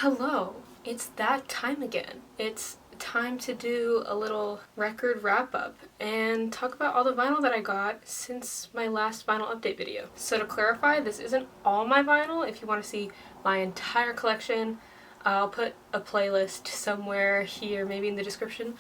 Hello, it's that time again. It's time to do a little record wrap up and talk about all the vinyl that I got since my last vinyl update video. So to clarify, this isn't all my vinyl. If you want to see my entire collection, I'll put a playlist somewhere here, maybe in the description,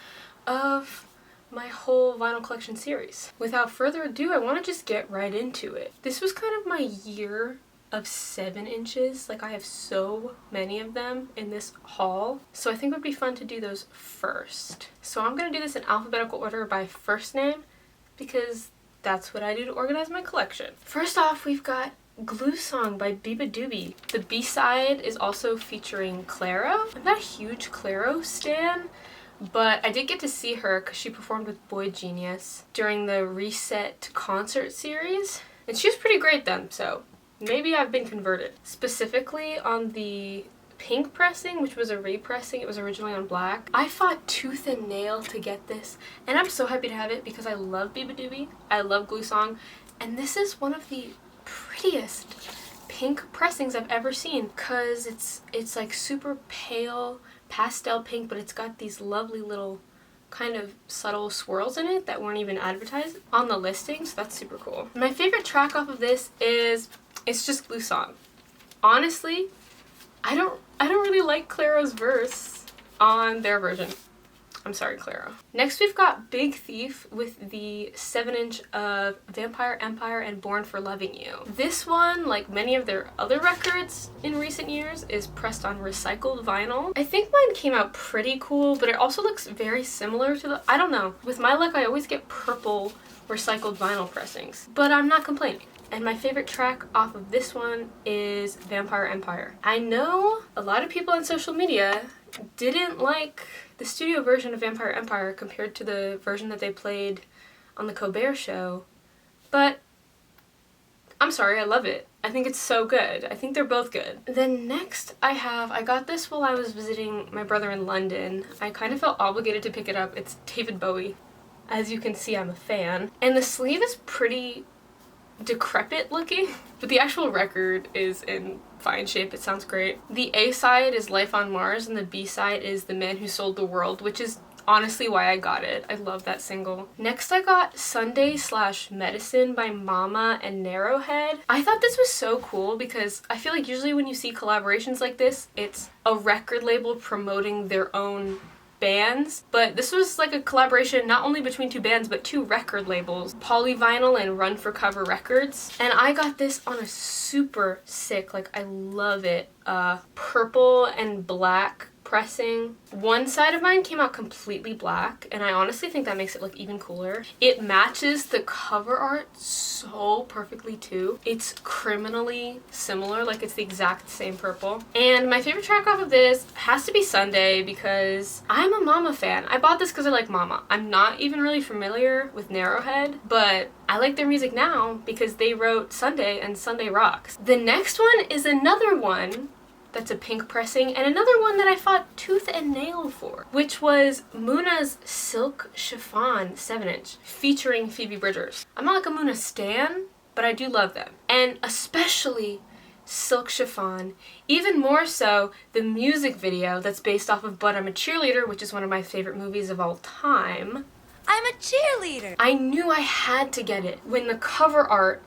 of my whole vinyl collection series. Without further ado, I want to just get right into it. This was kind of my year of 7 inches. Like, I have so many of them in this haul, so I think it would be fun to do those first. So I'm gonna do this in alphabetical order by first name because that's what I do to organize my collection. First off, we've got Glue Song by Biba Doobie. The B-side is also featuring Clairo. I'm not a huge Clairo stan, but I did get to see her because she performed with Boy Genius during the Reset concert series, and she was pretty great then, so maybe I've been converted. Specifically on the pink pressing, which was a repressing, it was originally on black. I fought tooth and nail to get this, and I'm so happy to have it because I love Biba Doobie, I love Glue Song, and this is one of the prettiest pink pressings I've ever seen because it's like super pale pastel pink, but it's got these lovely little kind of subtle swirls in it that weren't even advertised on the listing, so that's super cool. My favorite track off of this is it's just Glue Song. Honestly, I don't really like Clairo's verse on their version. I'm sorry, Clairo. Next we've got Big Thief with the 7-inch of Vampire Empire and Born for Loving You. This one, like many of their other records in recent years, is pressed on recycled vinyl. I think mine came out pretty cool, but it also looks very similar to the, I don't know. With my luck, I always get purple recycled vinyl pressings, but I'm not complaining. And my favorite track off of this one is Vampire Empire. I know a lot of people on social media didn't like the studio version of Vampire Empire compared to the version that they played on the Colbert Show, but I'm sorry, I love it. I think it's so good. I think they're both good. Then next I got this while I was visiting my brother in London. I kind of felt obligated to pick it up. It's David Bowie. As you can see, I'm a fan. And the sleeve is pretty decrepit looking, but the actual record is in fine shape. It sounds great. The A side is Life on Mars and the B side is The Man Who Sold the World, which is honestly why I got it. I love that single. Next I got Sunday / Medicine by Mama and Narrowhead. I thought this was so cool because I feel like usually when you see collaborations like this, it's a record label promoting their own bands, but this was like a collaboration not only between two bands but two record labels, Polyvinyl and Run for Cover Records, and I got this on a super sick, like I love it, purple and black pressing. One side of mine came out completely black, and I honestly think that makes it look even cooler. It matches the cover art so perfectly too. It's criminally similar, like it's the exact same purple. And my favorite track off of this has to be Sunday because I'm a Mama fan. I bought this because I like Mama. I'm not even really familiar with Narrowhead, but I like their music now because they wrote Sunday and Sunday Rocks. The next one is another one that's a pink pressing, and another one that I fought tooth and nail for, which was Muna's Silk Chiffon 7-inch featuring Phoebe Bridgers. I'm not like a Muna stan, but I do love them, and especially Silk Chiffon, even more so the music video that's based off of But I'm a Cheerleader, which is one of my favorite movies of all time. I'm a cheerleader! I knew I had to get it when the cover art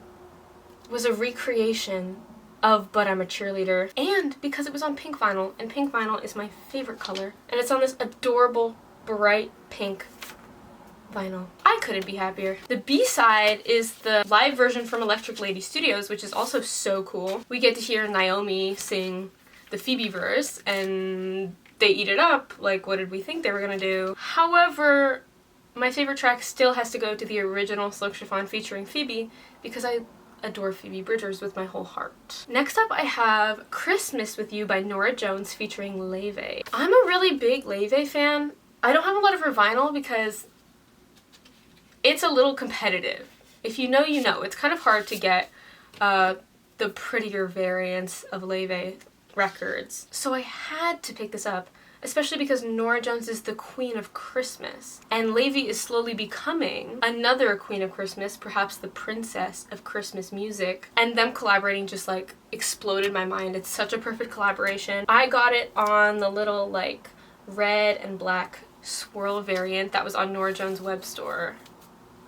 was a recreation of But I'm a Cheerleader, and because it was on pink vinyl, and pink vinyl is my favorite color, and it's on this adorable bright pink vinyl. I couldn't be happier. The B-side is the live version from Electric Lady Studios, which is also so cool. We get to hear Naomi sing the Phoebe verse, and they eat it up. Like, what did we think they were gonna do? However, my favorite track still has to go to the original Silk Chiffon featuring Phoebe because I adore Phoebe Bridgers with my whole heart. Next up I have Christmas with You by Norah Jones featuring Leve. I'm a really big Leve fan. I don't have a lot of her vinyl because it's a little competitive. If you know, you know. It's kind of hard to get the prettier variants of Leve records. So I had to pick this up especially because Norah Jones is the queen of Christmas, and Levy is slowly becoming another queen of Christmas, perhaps the princess of Christmas music, and them collaborating just like exploded my mind. It's such a perfect collaboration. I got it on the little like red and black swirl variant that was on Norah Jones' web store.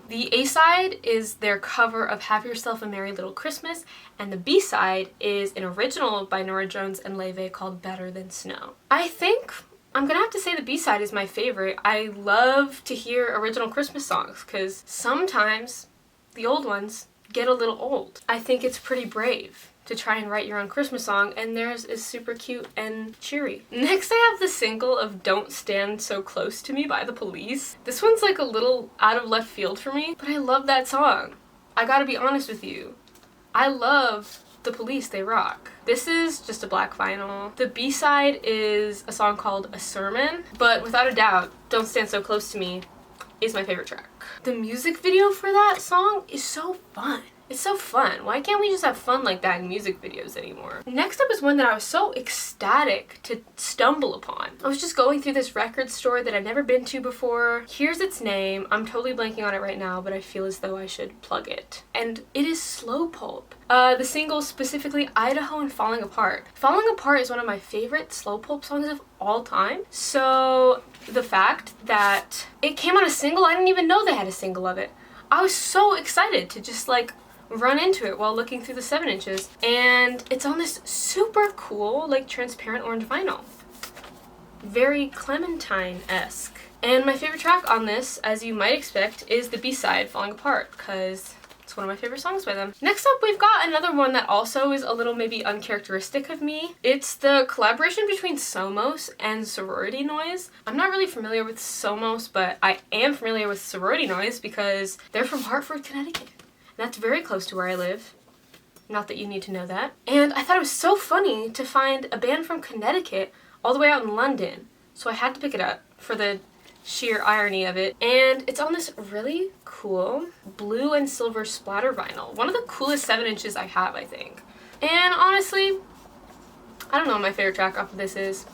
The A-side is their cover of Have Yourself a Merry Little Christmas, and the B-side is an original by Norah Jones and Levy called Better Than Snow. I think I'm gonna have to say the B-side is my favorite. I love to hear original Christmas songs because sometimes the old ones get a little old. I think it's pretty brave to try and write your own Christmas song, and theirs is super cute and cheery. Next I have the single of Don't Stand So Close to Me by The Police. This one's like a little out of left field for me, but I love that song. I gotta be honest with you. I love The Police, they rock. This is just a black vinyl. The B-side is a song called A Sermon, but without a doubt, Don't Stand So Close to Me is my favorite track. The music video for that song is so fun. It's so fun. Why can't we just have fun like that in music videos anymore? Next up is one that I was so ecstatic to stumble upon. I was just going through this record store that I've never been to before. Here's its name. I'm totally blanking on it right now, but I feel as though I should plug it. And it is Slow Pulp. The single specifically Idaho and Falling Apart. Falling Apart is one of my favorite Slow Pulp songs of all time. So the fact that it came on a single, I didn't even know they had a single of it. I was so excited to just like run into it while looking through the 7-inches, and it's on this super cool like transparent orange vinyl. Very Clementine-esque. And my favorite track on this, as you might expect, is the B-side, Falling Apart, because it's one of my favorite songs by them. Next up, we've got another one that also is a little maybe uncharacteristic of me. It's the collaboration between Somos and Sorority Noise. I'm not really familiar with Somos, but I am familiar with Sorority Noise because they're from Hartford, Connecticut. And that's very close to where I live. Not that you need to know that. And I thought it was so funny to find a band from Connecticut all the way out in London. So I had to pick it up for the sheer irony of it. And it's on this really cool blue and silver splatter vinyl. One of the coolest 7-inches I have, I think. And honestly, I don't know what my favorite track off of this is.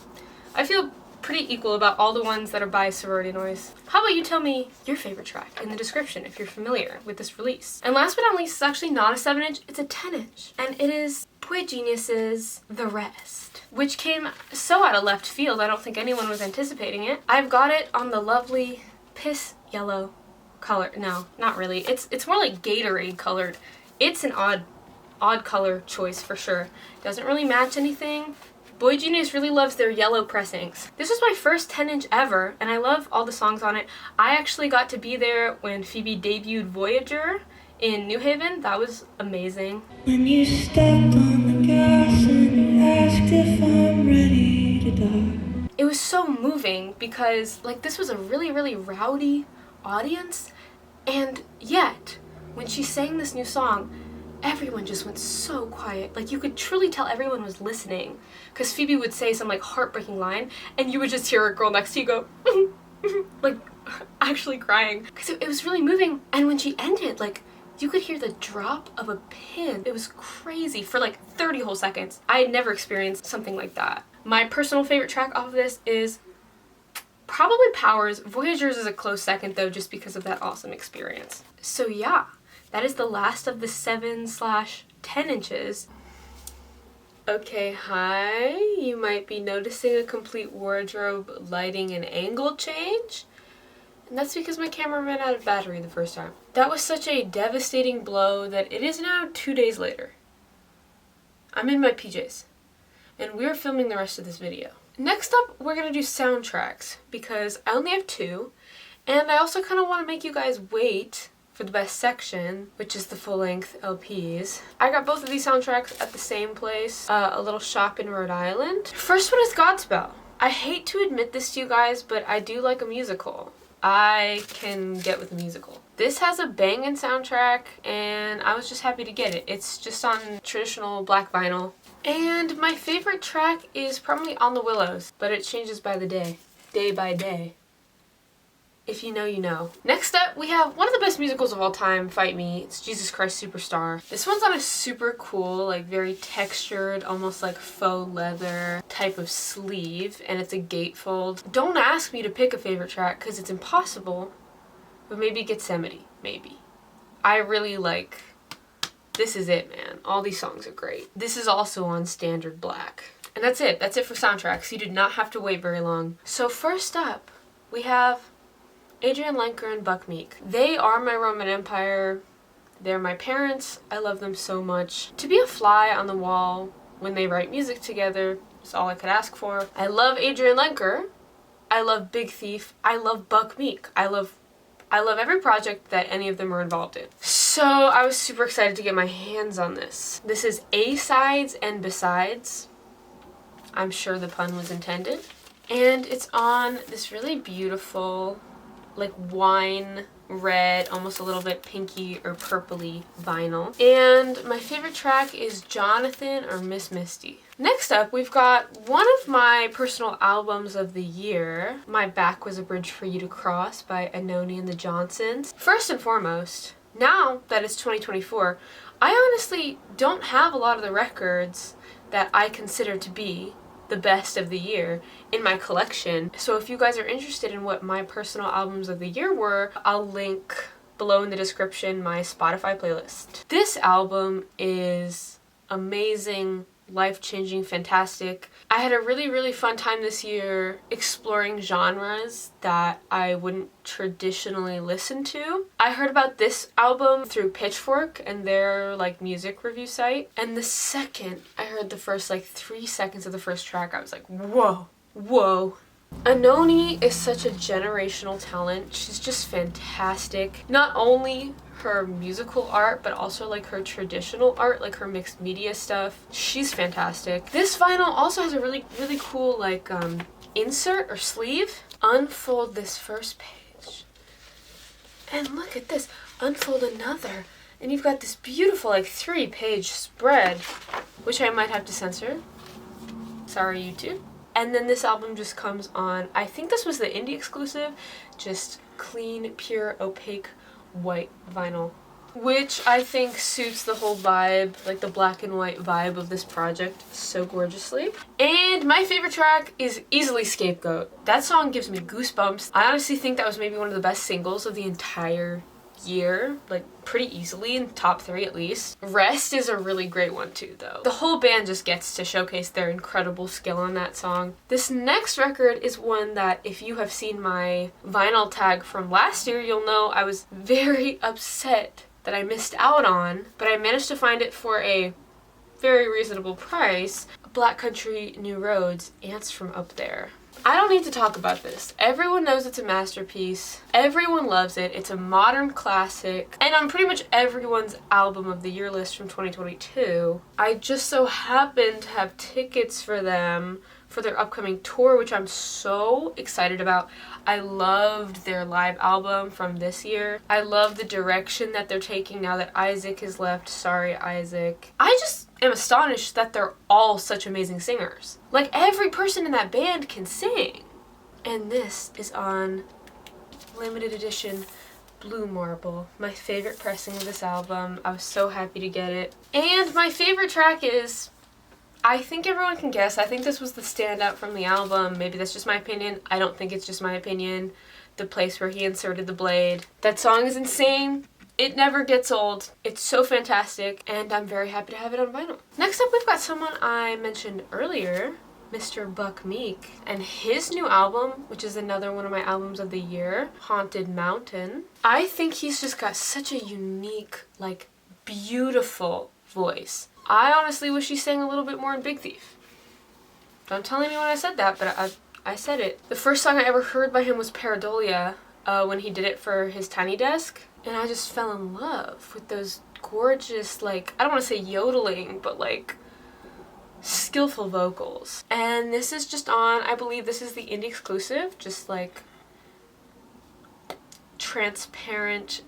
I feel pretty equal about all the ones that are by Sorority Noise. How about you tell me your favorite track in the description if you're familiar with this release. And last but not least, it's actually not a 7-inch, it's a 10-inch. And it is Boy Genius's The Rest, which came so out of left field, I don't think anyone was anticipating it. I've got it on the lovely piss yellow color. No, not really. It's more like Gatorade colored. It's an odd color choice for sure. Doesn't really match anything. Boy Genius really loves their yellow pressings. This was my first 10-inch ever, and I love all the songs on it. I actually got to be there when Phoebe debuted Voyager in New Haven. That was amazing. When you stepped on the gas and asked if I'm ready to die. It was so moving because like this was a really, really rowdy audience, and yet when she sang this new song, everyone just went so quiet. Like you could truly tell everyone was listening because Phoebe would say some like heartbreaking line and you would just hear a girl next to you go like actually crying because it was really moving. And when she ended, like you could hear the drop of a pin. It was crazy for like 30 whole seconds. I had never experienced something like that. My personal favorite track off of this is probably Powers. Voyagers is a close second though, just because of that awesome experience. So yeah, that is the last of the 7/10 inches. Okay, hi. You might be noticing a complete wardrobe lighting and angle change. And that's because my camera ran out of battery the first time. That was such a devastating blow that it is now 2 days later. I'm in my PJs. And we're filming the rest of this video. Next up, we're gonna do soundtracks because I only have 2. And I also kind of want to make you guys wait for the best section, which is the full-length LPs. I got both of these soundtracks at the same place, a little shop in Rhode Island. First one is Godspell. I hate to admit this to you guys, but I do like a musical. I can get with a musical. This has a banging soundtrack, and I was just happy to get it. It's just on traditional black vinyl. And my favorite track is probably On the Willows, but it changes by the day by day. If you know, you know. Next up, we have one of the best musicals of all time, Fight Me. It's Jesus Christ Superstar. This one's on a super cool, like very textured, almost like faux leather type of sleeve, and it's a gatefold. Don't ask me to pick a favorite track because it's impossible, but maybe Gethsemane, maybe. I really like, this is it, man. All these songs are great. This is also on standard black. And that's it. That's it for soundtracks. You did not have to wait very long. So first up, we have Adrian Lenker and Buck Meek. They are my Roman Empire. They're my parents. I love them so much. To be a fly on the wall when they write music together is all I could ask for. I love Adrian Lenker. I love Big Thief. I love Buck Meek. I love every project that any of them are involved in. So I was super excited to get my hands on this. This is A-sides and besides. I'm sure the pun was intended. And it's on this really beautiful, like wine red, almost a little bit pinky or purpley vinyl. And my favorite track is Jonathan or Miss Misty. Next up, we've got one of my personal albums of the year, My Back Was a Bridge for You to Cross by Anoni and the Johnsons. First and foremost, now that it's 2024, I honestly don't have a lot of the records that I consider to be the best of the year in my collection. So if you guys are interested in what my personal albums of the year were, I'll link below in the description my Spotify playlist. This album is amazing, life-changing, fantastic. I had a really fun time this year exploring genres that I wouldn't traditionally listen to. I heard about this album through Pitchfork and their like music review site, and the second I heard the first like 3 seconds of the first track, I was like, whoa. Anoni is such a generational talent. She's just fantastic. Not only her musical art, but also like her traditional art, like her mixed media stuff. She's fantastic. This vinyl also has a really cool like insert or sleeve. Unfold this first page. And look at this. Unfold another. And you've got this beautiful like 3-page spread, which I might have to censor. Sorry, YouTube. And then this album just comes on, I think this was the indie exclusive, just clean, pure, opaque, white vinyl, which I think suits the whole vibe, like the black and white vibe of this project so gorgeously. And my favorite track is easily Scapegoat. That song gives me goosebumps. I honestly think that was maybe one of the best singles of the entire year, like pretty easily in top 3 at least. Rest is a really great one too though. The whole band just gets to showcase their incredible skill on that song. This next record is one that if you have seen my vinyl tag from last year, you'll know I was very upset that I missed out on, but I managed to find it for a very reasonable price. Black Country New Roads, Ants from Up There. I don't need to talk about this. Everyone knows it's a masterpiece. Everyone loves it. It's a modern classic. And on pretty much everyone's album of the year list from 2022. I just so happen to have tickets for them for their upcoming tour, which I'm so excited about. I loved their live album from this year. I love the direction that they're taking now that Isaac has left. Sorry, Isaac. I just am astonished that they're all such amazing singers. Like, every person in that band can sing. And this is on limited edition Blue Marble, my favorite pressing of this album. I was so happy to get it. And my favorite track is, I think everyone can guess. I think this was the standout from the album. Maybe that's just my opinion. I don't think it's just my opinion. The place where he inserted the blade. That song is insane. It never gets old. It's so fantastic, and I'm very happy to have it on vinyl. Next up, we've got someone I mentioned earlier, Mr. Buck Meek, and his new album, which is another one of my albums of the year, Haunted Mountain. I think he's just got such a unique, like, beautiful voice. I honestly wish he sang a little bit more in Big Thief. Don't tell me when I said that, but I said it. The first song I ever heard by him was Pareidolia, when he did it for his Tiny Desk. And I just fell in love with those gorgeous, like, I don't want to say yodeling, but like skillful vocals. And this is just on, I believe this is the indie exclusive, just like transparent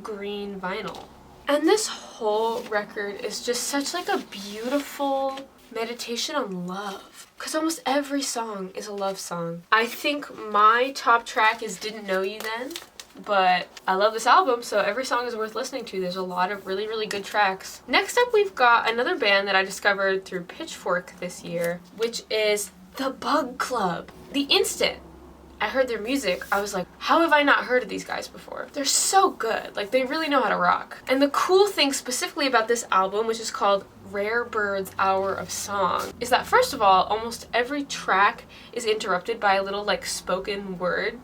green vinyl. And this whole record is just such like a beautiful Meditation on Love. Because almost every song is a love song. I think my top track is Didn't Know You Then. But I love this album, so every song is worth listening to. There's a lot of really, really good tracks. Next up, we've got another band that I discovered through Pitchfork this year, which is The Bug Club. The instant I heard their music, I was like, how have I not heard of these guys before? They're so good. Like, they really know how to rock. And the cool thing specifically about this album, which is called Rare Bird's Hour of Song, is that first of all, almost every track is interrupted by a little like spoken word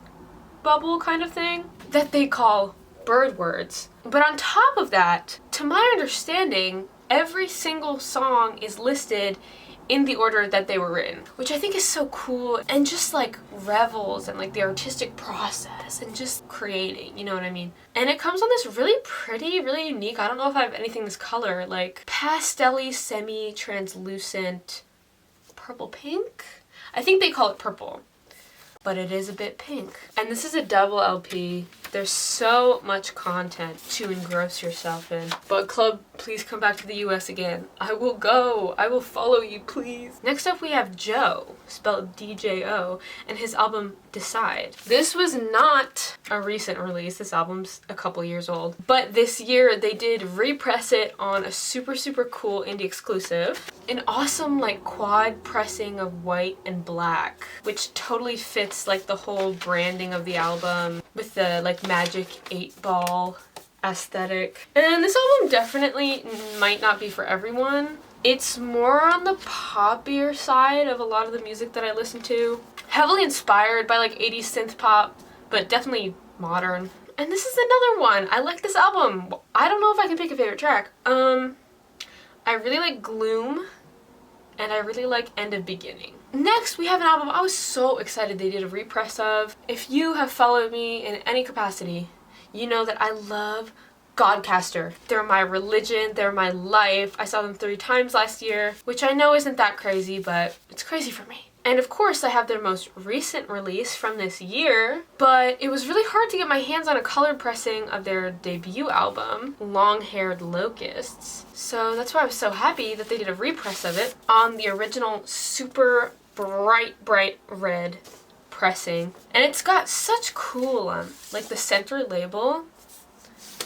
bubble kind of thing that they call bird words. But on top of that, to my understanding, every single song is listed in the order that they were written, which I think is so cool, and just like revels and like the artistic process and just creating, you know what I mean? And it comes on this really pretty, really unique, I don't know if I have anything this color, like pastel-y, semi-translucent purple pink? I think they call it purple, but it is a bit pink. And this is a double LP. There's so much content to engross yourself in. Bug Club, please come back to the US again. I will go. I will follow you, please. Next up we have Joe, spelled D-J-O, and his album Decide. This was not a recent release. This album's a couple years old. But this year they did repress it on a super, super cool indie exclusive. An awesome like quad pressing of white and black, which totally fits like the whole branding of the album with the like magic 8-ball aesthetic. And this album definitely might not be for everyone. It's more on the poppier side of a lot of the music that I listen to. Heavily inspired by like 80s synth pop, but definitely modern. And this is another one. I like this album. I don't know if I can pick a favorite track. I really like Gloom, and I really like End of Beginning. Next, we have an album I was so excited they did a repress of. If you have followed me in any capacity, you know that I love Godcaster. They're my religion, they're my life. I saw them 3 times last year, which I know isn't that crazy, but it's crazy for me. And of course, I have their most recent release from this year, but it was really hard to get my hands on a colored pressing of their debut album, Long-Haired Locusts. So that's why I was so happy that they did a repress of it on the original super bright red pressing. And it's got such cool, like the center label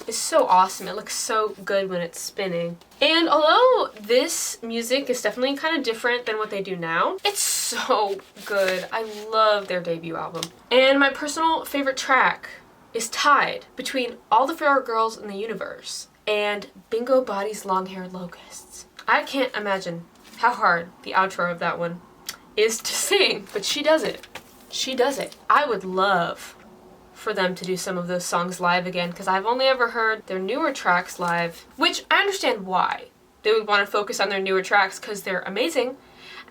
is so awesome. It looks so good when it's spinning. And although this music is definitely kind of different than what they do now, it's so good. I love their debut album. And my personal favorite track is tied between All the Fair Girls in the Universe and Bingo Body's Long-Haired Locusts. I can't imagine how hard the outro of that one is to sing, but she does it. She does it. I would love for them to do some of those songs live again, because I've only ever heard their newer tracks live, which I understand why they would want to focus on their newer tracks, because they're amazing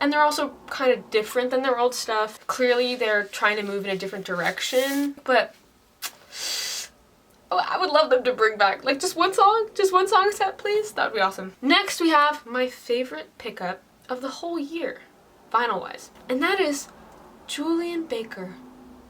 and they're also kind of different than their old stuff. Clearly they're trying to move in a different direction, but oh, I would love them to bring back like just one song set, please. That would be awesome. Next we have my favorite pickup of the whole year, vinyl wise, and that is Julian Baker,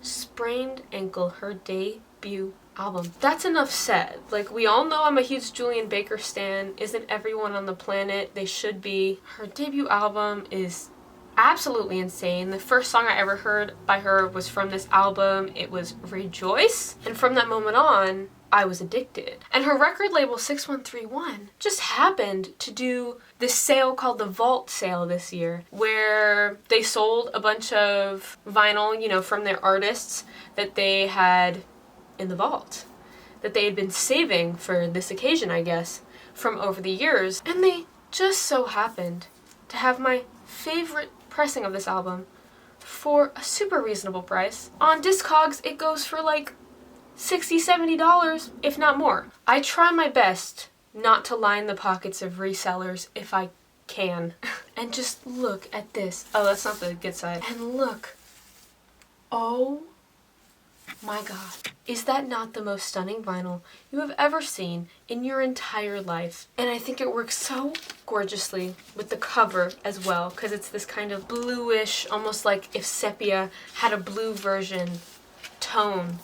Sprained Ankle, her debut album. That's enough said. Like, we all know I'm a huge Julian Baker stan. Isn't everyone on the planet? They should be. Her debut album is absolutely insane. The first song I ever heard by her was from this album. It was Rejoice. And from that moment on, I was addicted. And her record label 6131 just happened to do this sale called the Vault Sale this year, where they sold a bunch of vinyl, you know, from their artists that they had in the vault, that they had been saving for this occasion, I guess, from over the years. And they just so happened to have my favorite pressing of this album for a super reasonable price. On Discogs, it goes for like $60, $70, if not more. I try my best not to line the pockets of resellers if I can. And just look at this. Oh, that's not the good side. And look. Oh my god. Is that not the most stunning vinyl you have ever seen in your entire life? And I think it works so gorgeously with the cover as well, because it's this kind of bluish, almost like if sepia had a blue version tone.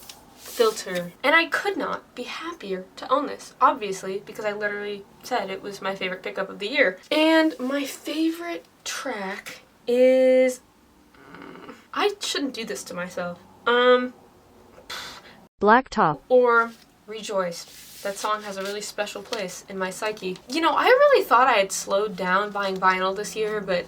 unfiltered. And I could not be happier to own this, obviously, because I literally said it was my favorite pickup of the year. And my favorite track is... I shouldn't do this to myself. Blacktop. Or Rejoiced. That song has a really special place in my psyche. You know, I really thought I had slowed down buying vinyl this year, but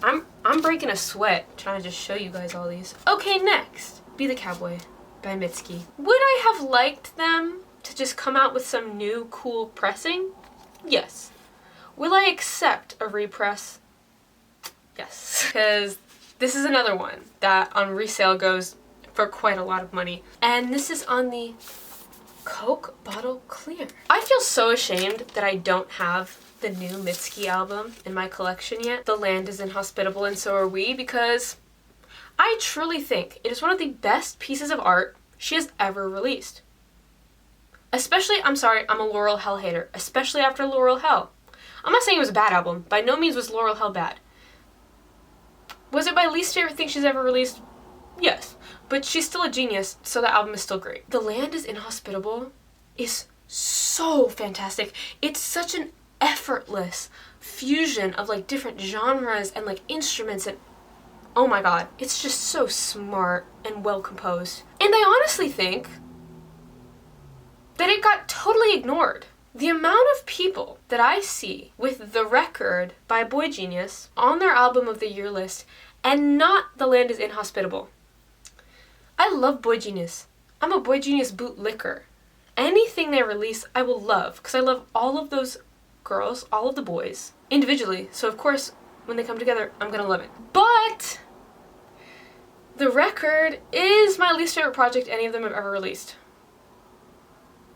I'm breaking a sweat trying to just show you guys all these. Okay, next. Be the Cowboy by Mitski. Would I have liked them to just come out with some new cool pressing? Yes. Will I accept a repress? Yes. Because this is another one that on resale goes for quite a lot of money. And this is on the Coke Bottle Clear. I feel so ashamed that I don't have the new Mitski album in my collection yet. The Land is Inhospitable and So Are We, because I truly think it is one of the best pieces of art she has ever released. Especially, I'm sorry, I'm a Laurel Hell hater, especially after Laurel Hell. I'm not saying it was a bad album. By no means was Laurel Hell bad. Was it my least favorite thing she's ever released? Yes. But she's still a genius, so the album is still great. The Land is Inhospitable is so fantastic. It's such an effortless fusion of like different genres and like instruments, and oh my god, it's just so smart and well composed. And I honestly think that it got totally ignored. The amount of people that I see with The Record by Boy Genius on their album of the year list and not The Land is Inhospitable. I love Boy Genius. I'm a Boy Genius bootlicker. Anything they release I will love, because I love all of those girls, all of the boys, individually. So of course, when they come together, I'm gonna love it. But The Record is my least favorite project any of them have ever released.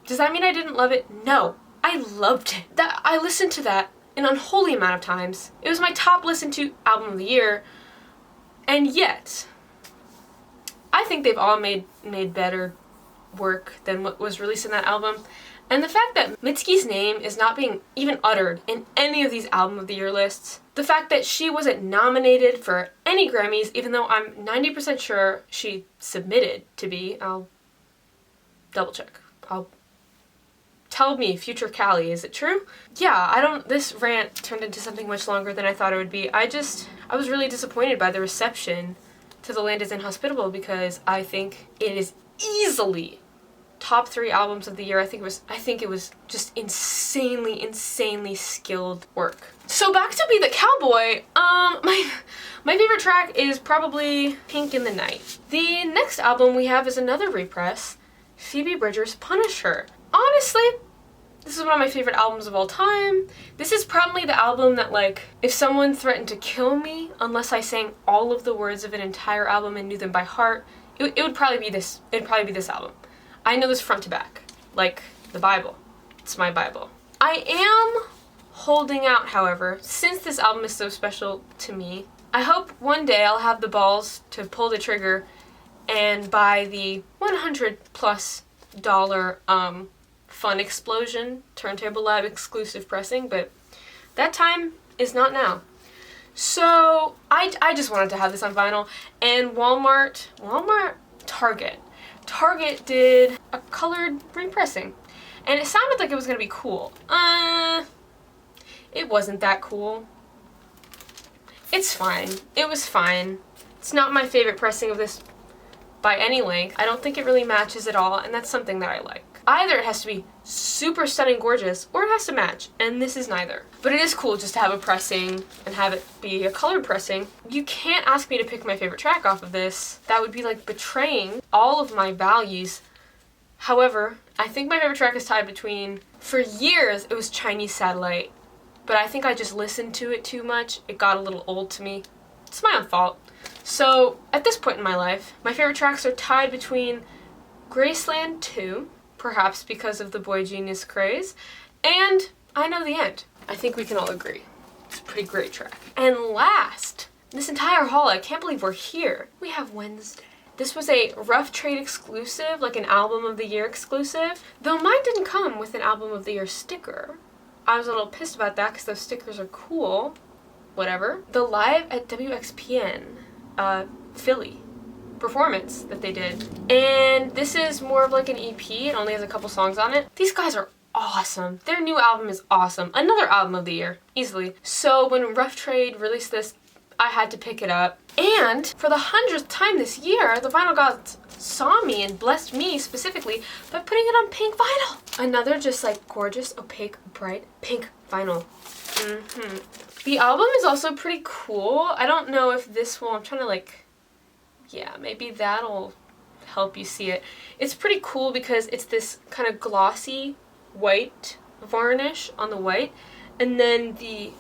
Does that mean I didn't love it? No. I loved it. I listened to that an unholy amount of times. It was my top listened to album of the year. And yet, I think they've all made better work than what was released in that album. And the fact that Mitski's name is not being even uttered in any of these album of the year lists, the fact that she wasn't nominated for any Grammys, even though I'm 90% sure she submitted to be, I'll double check. Tell me, future Callie, is it true? Yeah, this rant turned into something much longer than I thought it would be. I was really disappointed by the reception to The Land is Inhospitable, because I think it is easily top 3 albums of the year. I think it was just insanely skilled work. So back to Be the Cowboy, my favorite track is probably Pink in the Night. The next album we have is another repress, Phoebe Bridgers' Punish Her. Honestly, this is one of my favorite albums of all time. This is probably the album that, like, if someone threatened to kill me unless I sang all of the words of an entire album and knew them by heart, it would probably be this. It'd probably be this album. I know this front to back, like the Bible. It's my Bible. I am holding out, however, since this album is so special to me. I hope one day I'll have the balls to pull the trigger and buy the $100+ Fun Explosion Turntable Lab exclusive pressing, but that time is not now. So I just wanted to have this on vinyl, and Target did a colored repressing, and it sounded like it was gonna be cool. It wasn't that cool. It's fine. It was fine. It's not my favorite pressing of this by any length. I don't think it really matches at all, and that's something that I like. Either it has to be super stunning gorgeous, or it has to match, and this is neither. But it is cool just to have a pressing and have it be a colored pressing. You can't ask me to pick my favorite track off of this. That would be like betraying all of my values. However, I think my favorite track is tied between, for years it was Chinese Satellite, but I think I just listened to it too much. It got a little old to me. It's my own fault. So at this point in my life, my favorite tracks are tied between Graceland 2, perhaps because of the Boy Genius craze, and I Know the End. I think we can all agree. It's a pretty great track. And last, this entire haul, I can't believe we're here, we have Wednesday. This was a Rough Trade exclusive, like an album of the year exclusive, though mine didn't come with an album of the year sticker. I was a little pissed about that because those stickers are cool. Whatever. The Live at WXPN, Philly performance that they did. And this is more of like an EP. It only has a couple songs on it. These guys are awesome. Their new album is awesome. Another album of the year, easily. So when Rough Trade released this, I had to pick it up. And for the 100th time this year, the vinyl gods saw me and blessed me specifically by putting it on pink vinyl. Another just like gorgeous, opaque, bright pink vinyl. The album is also pretty cool. I don't know if this will, I'm trying to like, yeah, maybe that'll help you see it. It's pretty cool because it's this kind of glossy white varnish on the white, and then the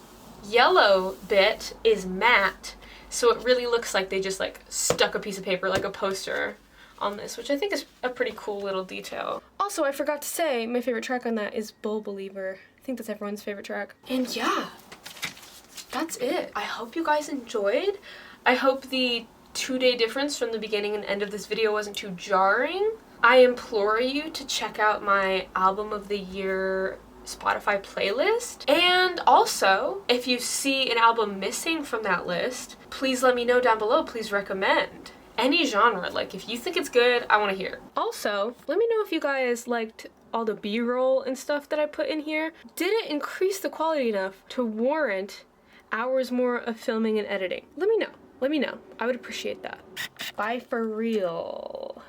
yellow bit is matte, so it really looks like they just like stuck a piece of paper like a poster on this, which I think is a pretty cool little detail. Also, I forgot to say my favorite track on that is Bull Believer. I think that's everyone's favorite track. And yeah, that's it. I hope you guys enjoyed. I hope the 2-day difference from the beginning and end of this video wasn't too jarring. I implore you to check out my album of the year Spotify playlist. And also, if you see an album missing from that list, please let me know down below. Please recommend any genre. Like, if you think it's good, I want to hear. Also, let me know if you guys liked all the b-roll and stuff that I put in here. Did it increase the quality enough to warrant hours more of filming and editing? Let me know. Let me know. I would appreciate that. Bye for real.